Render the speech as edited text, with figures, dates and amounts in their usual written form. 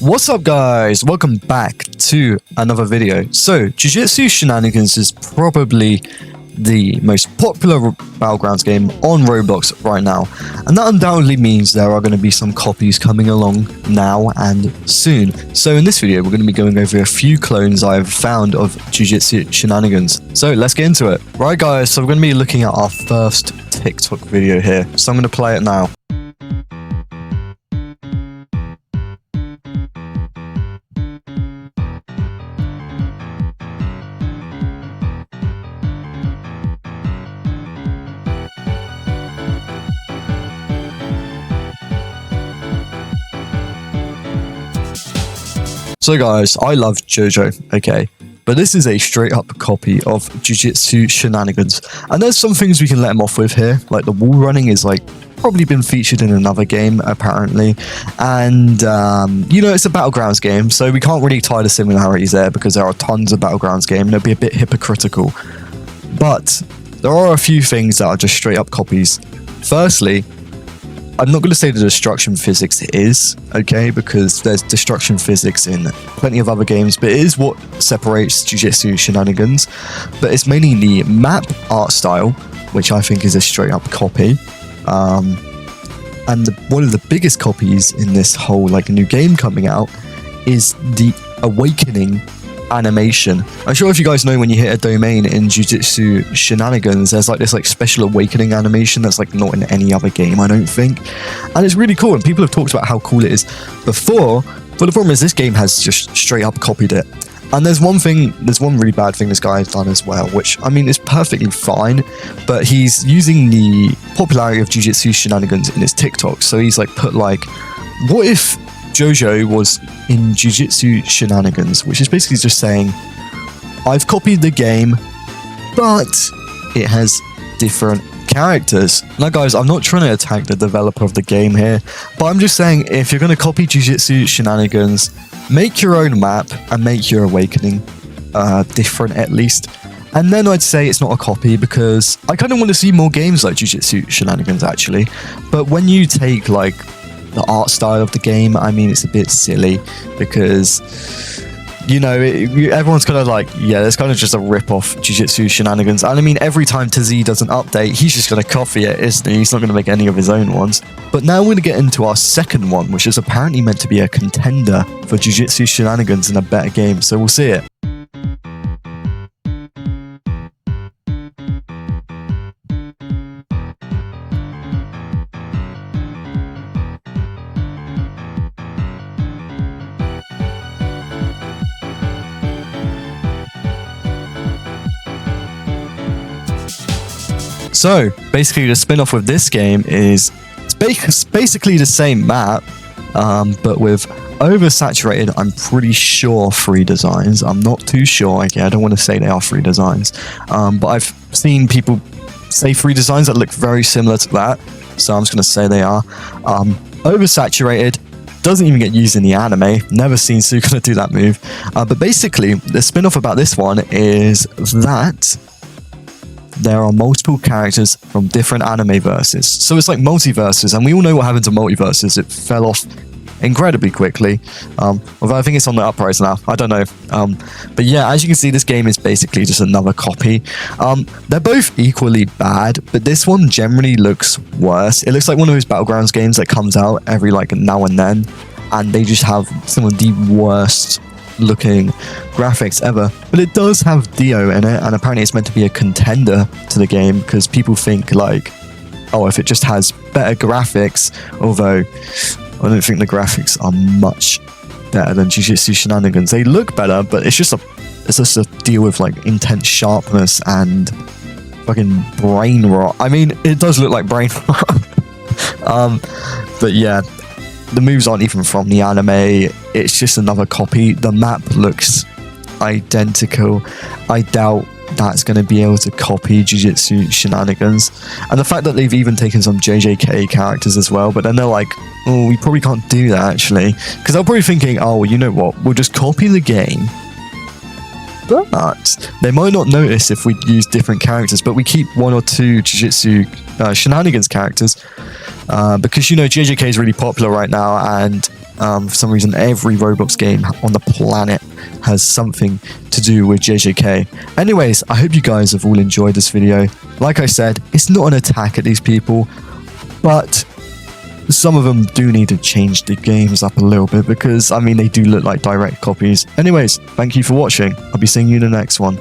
What's up guys, welcome back to another video. So Jujutsu Shenanigans is probably the most popular Battlegrounds game on Roblox right now, and that undoubtedly means there are going to be some copies coming along now and soon. So in this video we're going to be going over a few clones I've found of Jujutsu Shenanigans. So let's get into it. Right guys, so we're going to be looking at our first TikTok video here, so I'm going to play it now. So guys, I love JoJo, okay, but this is a straight up copy of Jujutsu Shenanigans, and there's some things we can let him off with here, like the wall running is like probably been featured in another game apparently, and you know, it's a Battlegrounds game, so we can't really tie the similarities there because there are tons of Battlegrounds game and it'd be a bit hypocritical. But there are a few things that are just straight up copies. Firstly, I'm not going to say the destruction physics is, okay, because there's destruction physics in plenty of other games, but it is what separates Jujutsu Shenanigans. But it's mainly the map art style, which I think is a straight up copy. And one of the biggest copies in this whole like new game coming out is the awakening animation. I'm sure if you guys know, when you hit a domain in Jujutsu Shenanigans, there's like this like special awakening animation that's like not in any other game, I don't think, and it's really cool and people have talked about how cool it is before, but the problem is this game has just straight up copied it. And there's one really bad thing this guy has done as well, which I mean is perfectly fine, but he's using the popularity of Jujutsu Shenanigans in his TikTok. So he's like put like, what if JoJo was in Jujutsu Shenanigans, which is basically just saying, I've copied the game, but it has different characters. Now guys, I'm not trying to attack the developer of the game here, but I'm just saying, if you're going to copy Jujutsu Shenanigans, make your own map and make your awakening different at least. And then I'd say it's not a copy, because I kind of want to see more games like Jujutsu Shenanigans actually. But when you take like the art style of the game, I mean, it's a bit silly because, you know, everyone's kind of like, yeah, it's kind of just a rip-off Jujutsu Shenanigans. And I mean, every time TZ does an update, he's just going to copy it, isn't he? He's not going to make any of his own ones. But now we're going to get into our second one, which is apparently meant to be a contender for Jujutsu Shenanigans in a better game, so we'll see it. So basically the spin-off with this game is it's basically the same map, but with oversaturated, I'm pretty sure, free designs. I'm not too sure. Okay, I don't want to say they are free designs, but I've seen people say free designs that look very similar to that, so I'm just going to say they are. Oversaturated doesn't even get used in the anime. Never seen Sukuna do that move. But basically, the spin-off about this one is that there are multiple characters from different anime verses. So it's like multiverses, and we all know what happened to multiverses. It fell off incredibly quickly. Although I think it's on the uprise now. I don't know. But yeah, as you can see, this game is basically just another copy. They're both equally bad, but this one generally looks worse. It looks like one of those Battlegrounds games that comes out every like now and then, and they just have some of the worst looking graphics ever. But it does have Dio in it, and apparently it's meant to be a contender to the game, because people think like, oh, if it just has better graphics, although I don't think the graphics are much better than Jujutsu Shenanigans. They look better, but it's just a deal with like intense sharpness and fucking brain rot. I mean, it does look like brain rot. But yeah, the moves aren't even from the anime. It's just another copy. The map looks identical. I doubt that's going to be able to copy Jujutsu Shenanigans. And the fact that they've even taken some JJK characters as well, but then they're like, oh, we probably can't do that actually. Because they're probably thinking, oh, well, you know what? We'll just copy the game. But they might not notice if we use different characters, but we keep one or two Jujutsu Shenanigans characters. Because, you know, JJK is really popular right now, and For some reason, every Roblox game on the planet has something to do with JJK. Anyways, I hope you guys have all enjoyed this video. Like I said, it's not an attack at these people, but some of them do need to change the games up a little bit because, I mean, they do look like direct copies. Anyways, thank you for watching. I'll be seeing you in the next one.